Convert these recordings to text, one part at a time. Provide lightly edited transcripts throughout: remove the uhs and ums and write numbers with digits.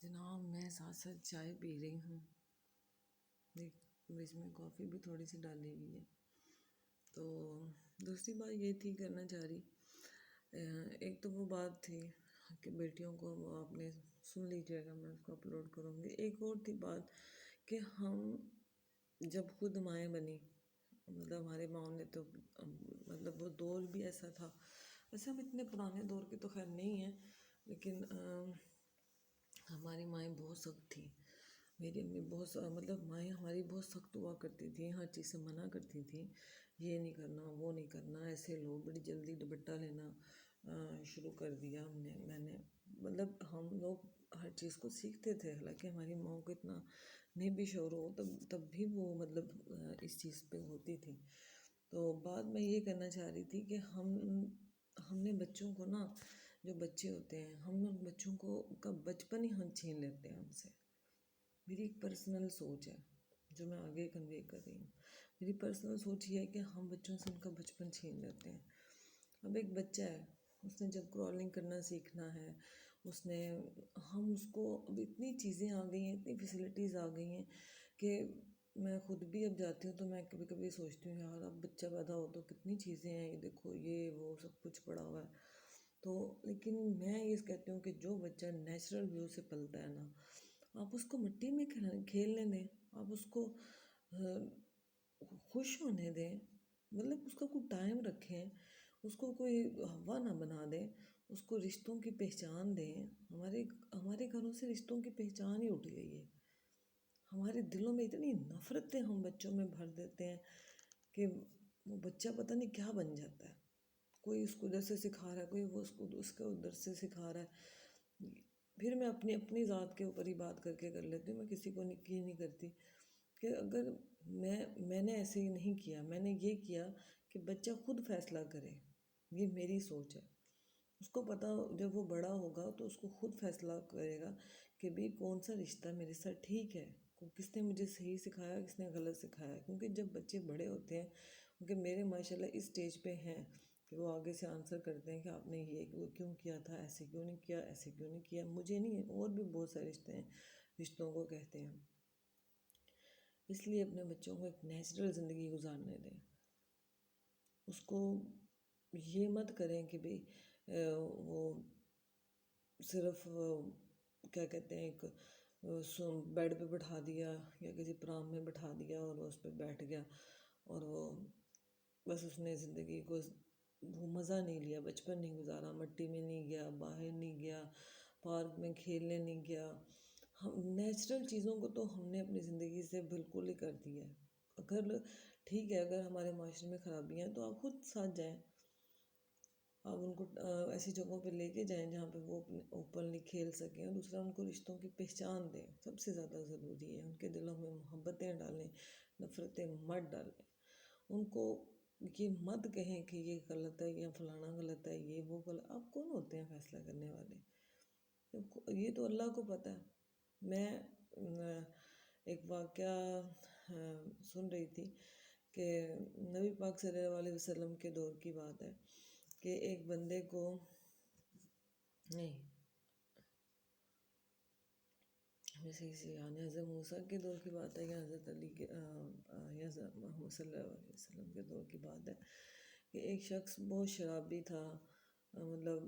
جناب میں ساتھ ساتھ چائے پی رہی ہوں، بیچ میں کافی بھی تھوڑی سی ڈالی ہوئی ہے۔ تو دوسری بات یہ تھی کرنا چاہ رہی، ایک تو وہ بات تھی کہ بیٹیوں کو آپ نے سن لیجیے گا، میں اس کو اپلوڈ کروں گی۔ ایک اور تھی بات کہ ہم جب خود مائیں بنی، مطلب ہمارے ماؤں نے تو مطلب وہ دور بھی ایسا تھا، ویسے ہم اتنے پرانے دور کے تو خیر نہیں ہیں، لیکن ہماری مائیں بہت سخت تھیں۔ میری امی بہت مطلب مائیں ہماری بہت سخت ہوا کرتی تھیں، ہر چیز سے منع کرتی تھیں، یہ نہیں کرنا وہ نہیں کرنا، ایسے لو بڑی جلدی دوپٹہ لینا شروع کر دیا میں نے مطلب ہم لوگ ہر چیز کو سیکھتے تھے، حالانکہ ہماری ماؤں کو اتنا نہیں بھی شعور ہو تب بھی وہ مطلب اس چیز پہ ہوتی تھی۔ تو بات میں یہ کرنا چاہ رہی تھی کہ ہم نے بچوں کو نا، جو بچے ہوتے ہیں ہم ان بچوں کو کا بچپن ہی ہم چھین لیتے ہیں ہم سے۔ میری ایک پرسنل سوچ ہے جو میں آگے کنوے کر رہی ہوں۔ میری پرسنل سوچ یہ ہے کہ ہم بچوں سے ان کا بچپن چھین لیتے ہیں۔ اب ایک بچہ ہے، اس نے جب کرالنگ کرنا سیکھنا ہے، ہم اس کو اب اتنی چیزیں آ گئی ہیں، اتنی فیسلٹیز آ گئی ہیں کہ میں خود بھی اب جاتی ہوں تو میں کبھی کبھی سوچتی ہوں یار اب بچہ پیدا ہو تو کتنی چیزیں ہیں، یہ دیکھو یہ وہ سب کچھ پڑا ہوا ہے۔ تو لیکن میں یہ کہتی ہوں کہ جو بچہ نیچرل ویو سے پلتا ہے نا، آپ اس کو مٹی میں کھیلنے دیں، آپ اس کو خوش ہونے دیں، مطلب اس کا کوئی ٹائم رکھیں، اس کو کوئی ہوا نہ بنا دیں، اس کو رشتوں کی پہچان دیں۔ ہمارے گھروں سے رشتوں کی پہچان ہی اٹھ گئی ہے۔ ہمارے دلوں میں اتنی نفرتیں ہم بچوں میں بھر دیتے ہیں کہ وہ بچہ پتہ نہیں کیا بن جاتا ہے، کوئی اس کو ادھر سے سکھا رہا ہے، کوئی وہ اس کو ادھر سے سکھا رہا ہے۔ پھر میں اپنی ذات کے اوپر ہی بات کر لیتی ہوں، میں کسی کو نہیں کرتی کہ اگر میں نے ایسے ہی نہیں کیا، میں نے یہ کیا کہ بچہ خود فیصلہ کرے، یہ میری سوچ ہے۔ اس کو پتہ جب وہ بڑا ہوگا تو اس کو خود فیصلہ کرے گا کہ بھی کون سا رشتہ میرے ساتھ ٹھیک ہے، کس نے مجھے صحیح سکھایا، کس نے غلط سکھایا۔ کیونکہ جب بچے بڑے ہوتے ہیں، کیونکہ میرے ماشاءاللہ اس سٹیج پہ ہیں کہ وہ آگے سے آنسر کرتے ہیں کہ آپ نے یہ وہ کیوں کیا تھا، ایسے کیوں نہیں کیا، ایسے کیوں نہیں کیا۔ مجھے نہیں، اور بھی بہت سارے رشتوں کو کہتے ہیں۔ اس لیے اپنے بچوں کو ایک نیچرل زندگی گزارنے دیں۔ اس کو یہ مت کریں کہ بھئی وہ صرف کیا کہتے ہیں ایک بیڈ پہ بٹھا دیا یا کسی پرام میں بٹھا دیا اور وہ اس پہ بیٹھ گیا اور وہ بس اس نے زندگی کو وہ مزہ نہیں لیا، بچپن نہیں گزارا، مٹی میں نہیں گیا، باہر نہیں گیا، پارک میں کھیلنے نہیں گیا۔ ہم نیچرل چیزوں کو تو ہم نے اپنی زندگی سے بالکل ہی کر دیا ہے۔ اگر ٹھیک ہے، اگر ہمارے معاشرے میں خرابیاں ہیں تو آپ خود ساتھ جائیں، آپ ان کو ایسی جگہوں پہ لے کے جائیں جہاں پہ وہ اوپنلی کھیل سکیں، اور دوسرا ان کو رشتوں کی پہچان دیں، سب سے زیادہ ضروری ہے۔ ان کے دلوں میں محبتیں ڈالیں، نفرتیں مت ڈالیں۔ ان کو یہ مت کہیں کہ یہ غلط ہے یا فلانا غلط ہے، یہ وہ غلط۔ آپ کون ہوتے ہیں فیصلہ کرنے والے؟ یہ تو اللہ کو پتہ ہے۔ میں ایک واقعہ سن رہی تھی کہ نبی پاک صلی اللہ علیہ وسلم کے دور کی بات ہے کہ ایک بندے کو نہیں ویسے یعنی حضرت موسیٰ کے دور کی بات ہے یا حضرت علی کے یا حضرت محمد صلی اللہ علیہ وسلم کے دور کی بات ہے کہ ایک شخص بہت شرابی تھا، مطلب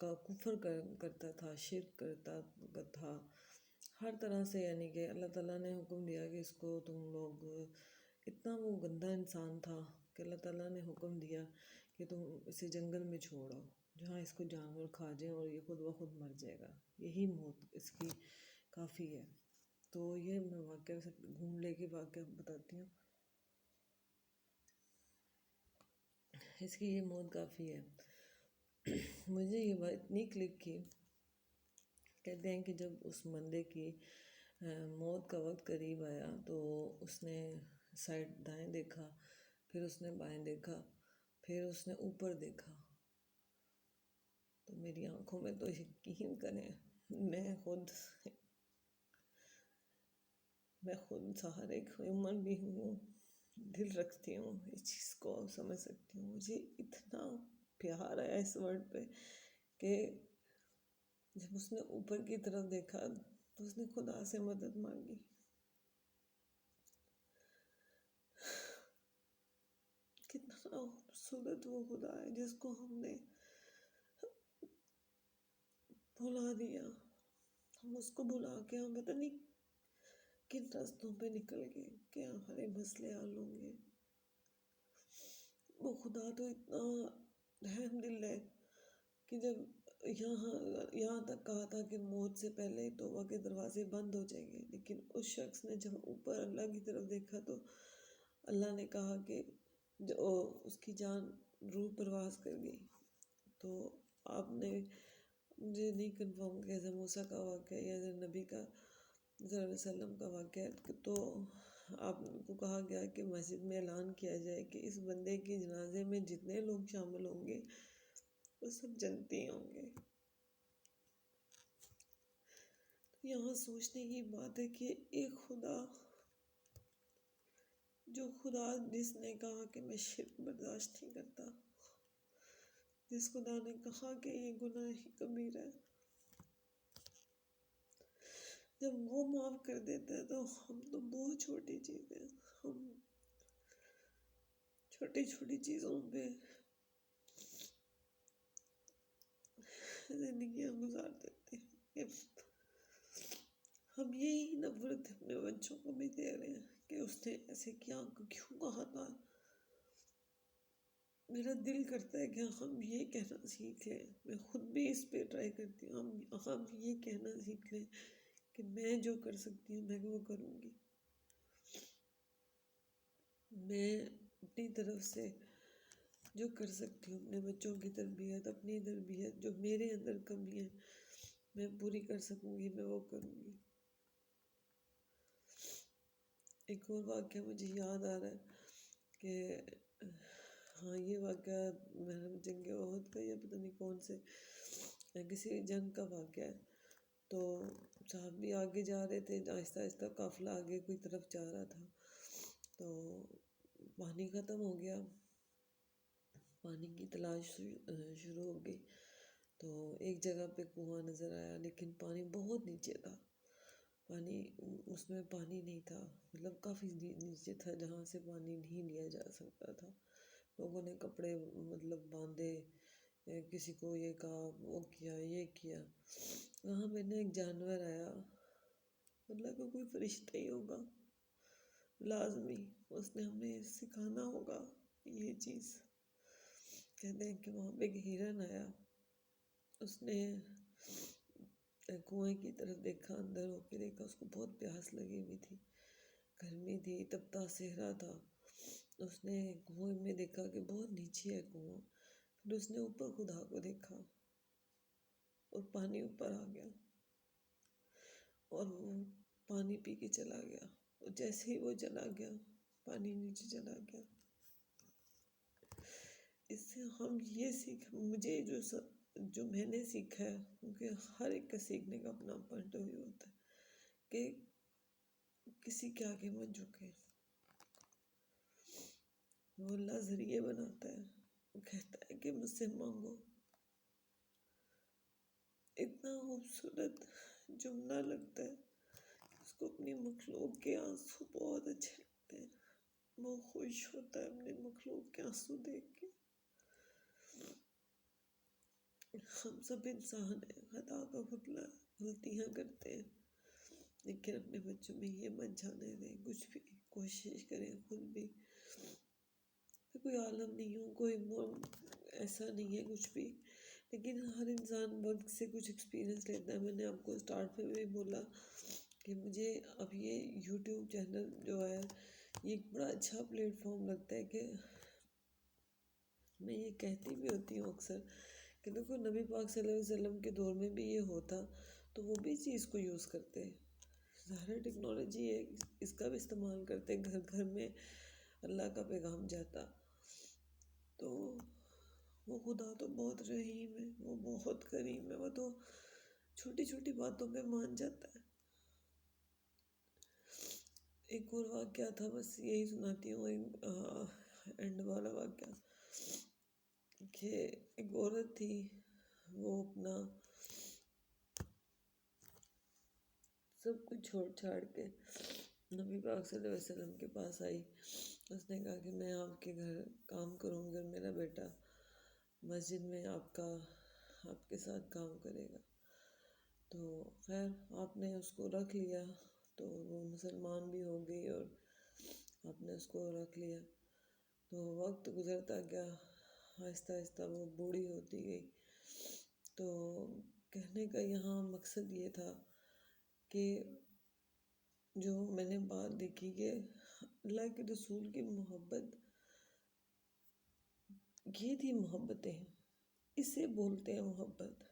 کا کفر کرتا تھا، شرک کرتا تھا ہر طرح سے، یعنی کہ اللہ تعالیٰ نے حکم دیا کہ اس کو تم لوگ، اتنا وہ گندا انسان تھا کہ اللہ تعالیٰ نے حکم دیا کہ تم اسے جنگل میں چھوڑو جہاں اس کو جانور کھا جائیں اور یہ خود بخود مر جائے گا، یہی موت اس کی کافی ہے۔ تو یہ میں واقعہ سے گھوم لے کے واقعہ بتاتی ہوں، اس کی یہ موت کافی ہے۔ مجھے یہ بات اتنی کلک کی، کہتے ہیں کہ جب اس بندے کی موت کا وقت قریب آیا تو اس نے سائڈ دائیں دیکھا، پھر اس نے بائیں دیکھا، پھر اس نے اوپر دیکھا، تو میری آنکھوں میں تو یقین کریں میں خود سہارے ہیومن بینگ ہوں، دل رکھتی ہوں، اس چیز کو سمجھ سکتی ہوں۔ مجھے اتنا پیار آیا اس ورڈ پہ کہ جب اس نے اوپر کی طرف دیکھا تو اس نے خدا سے مدد مانگی. کتنا خوبصورت وہ خدا ہے جس کو ہم نے بھلا دیا. ہم اس کو بھلا کے ہم پتہ نہیں کن راستوں پہ نکل گئے کہ ہمارے مسئلے حل ہوں گے. وہ خدا تو اتنا رحم دل ہے کہ جب یہاں تک کہا تھا کہ موت سے پہلے توبہ کے دروازے بند ہو جائیں گے، لیکن اس شخص نے جب اوپر اللہ کی طرف دیکھا تو اللہ نے کہا کہ جو اس کی جان روح پرواز کر گئی. تو آپ نے مجھے نہیں کنفرم کہ حضرت موسیٰ کا واقعہ یا حضرت نبی کا صلی اللہ علیہ وسلم کا واقعہ ہے، تو آپ کو کہا گیا کہ مسجد میں اعلان کیا جائے کہ اس بندے کے جنازے میں جتنے لوگ شامل ہوں گے وہ سب جنتی ہوں گے. یہاں سوچنے کی بات ہے کہ ایک خدا، جو خدا جس نے کہا کہ میں شرک برداشت نہیں کرتا، جس خدا نے کہا کہ یہ گناہ کبیرہ ہے، جب وہ معاف کر دیتا ہے تو ہم تو بہت چھوٹی چیزیں، ہم چھوٹی چھوٹی چیزوں پہ زندگیاں گزار دیتے ہیں. ہم یہی نفرت اپنے بچوں کو بھی دے رہے ہیں کہ اس نے ایسے کیا، کیوں کہا تھا. میرا دل کرتا ہے کہ ہم یہ کہنا سیکھ لیں، میں خود بھی اس پہ ٹرائی کرتی ہوں، ہم یہ کہنا سیکھ لیں کہ میں جو کر سکتی ہوں میں وہ کروں گی. میں اپنی طرف سے جو کر سکتی ہوں، اپنے بچوں کی تربیت، اپنی تربیت، جو میرے اندر کمی ہے میں پوری کر سکوں گی، میں وہ کروں گی. ایک اور واقعہ مجھے یاد آ رہا ہے کہ ہاں یہ واقعہ محرم جنگ احد کا یا پتہ نہیں کون سے کسی جنگ کا واقعہ ہے. تو صحابی آگے جا رہے تھے، آہستہ آہستہ قافلہ آگے کوئی طرف جا رہا تھا. تو پانی ختم ہو گیا، پانی کی تلاش شروع ہو گئی. تو ایک جگہ پہ کنواں نظر آیا، لیکن پانی بہت نیچے تھا. پانی اس میں پانی نہیں تھا، مطلب کافی نیچے تھا جہاں سے پانی نہیں لیا جا سکتا تھا. لوگوں نے کپڑے مطلب باندھے، کسی کو یہ کہا، وہ کیا، یہ کیا. وہاں میں نے ایک جانور آیا، مطلب کہ کوئی فرشتہ ہی ہوگا لازمی، اس نے ہمیں سکھانا ہوگا یہ چیز. کہتے ہیں کہ وہاں پہ ایک ہرن آیا، اس نے کنویں کی طرف دیکھا، اندر ہو کے دیکھا، اس کو بہت پیاس لگی ہوئی تھی، گرمی تھی، تپتا صحرا تھا. اس نے کنویں میں دیکھا کہ بہت نیچے ہے کنواں. پھر اس نے اوپر خدا کو دیکھا اور پانی اوپر آ گیا اور وہ پانی پی کے چلا گیا. اور جیسے ہی وہ چلا گیا پانی نیچے چلا گیا. اس سے ہم یہ مجھے جو میں نے سیکھا ہے، کیونکہ ہر ایک کا سیکھنے کا اپنا پوائنٹ آف ویو ہوتا ہے، کہ کسی کے آگے مت جھکے. وہ اللہ ذریعے بناتا ہے، وہ کہتا ہے کہ مجھ سے مانگو. اتنا خوبصورت جملہ لگتا ہے، اس کو اپنی مخلوق کے آنسو بہت اچھے لگتے ہیں. وہ خوش ہوتا ہے اپنے مخلوق کے آنسو دیکھ کے. ہم سب انسان ہیں، خطا کا پتلا، غلطیاں کرتے ہیں، لیکن اپنے بچوں میں یہ مت جانے دیں. کچھ بھی کوشش کریں خود بھی. میں کوئی عالم نہیں ہوں، کوئی ایسا نہیں ہے کچھ بھی، لیکن ہر انسان وقت سے کچھ ایکسپیرئنس لیتا ہے. میں نے آپ کو سٹارٹ میں بھی بولا کہ مجھے اب یہ یوٹیوب چینل جو ہے یہ ایک بڑا اچھا پلیٹ فارم لگتا ہے. کہ میں یہ کہتی بھی ہوتی ہوں اکثر کہ دیکھو نبی پاک صلی اللہ علیہ وسلم کے دور میں بھی یہ ہوتا تو وہ بھی اس چیز کو یوز کرتے. ظاہر ٹیکنالوجی ہے، اس کا بھی استعمال کرتے، گھر گھر میں اللہ کا پیغام جاتا. تو وہ خدا تو بہت رحیم ہے، وہ بہت کریم ہے، وہ تو چھوٹی چھوٹی باتوں پہ مان جاتا ہے. ایک اور واقعہ تھا، بس یہی سناتی ہوں، اینڈ والا واقعہ، کہ ایک عورت تھی، وہ اپنا سب کچھ چھوڑ چھاڑ کے نبی پاک صلی اللہ علیہ وسلم کے پاس آئی. اس نے کہا کہ میں آپ کے گھر کام کروں گی اور میرا بیٹا مسجد میں آپ کے ساتھ کام کرے گا. تو خیر آپ نے اس کو رکھ لیا، تو وہ مسلمان بھی ہو گئی اور آپ نے اس کو رکھ لیا. تو وقت گزرتا گیا، آہستہ آہستہ وہ بوڑھی ہوتی گئی. تو کہنے کا یہاں مقصد یہ تھا کہ جو میں نے بات دیکھی کہ اللہ کے رسول کی محبت، یہ تھی محبتیں، اسے بولتے ہیں محبت.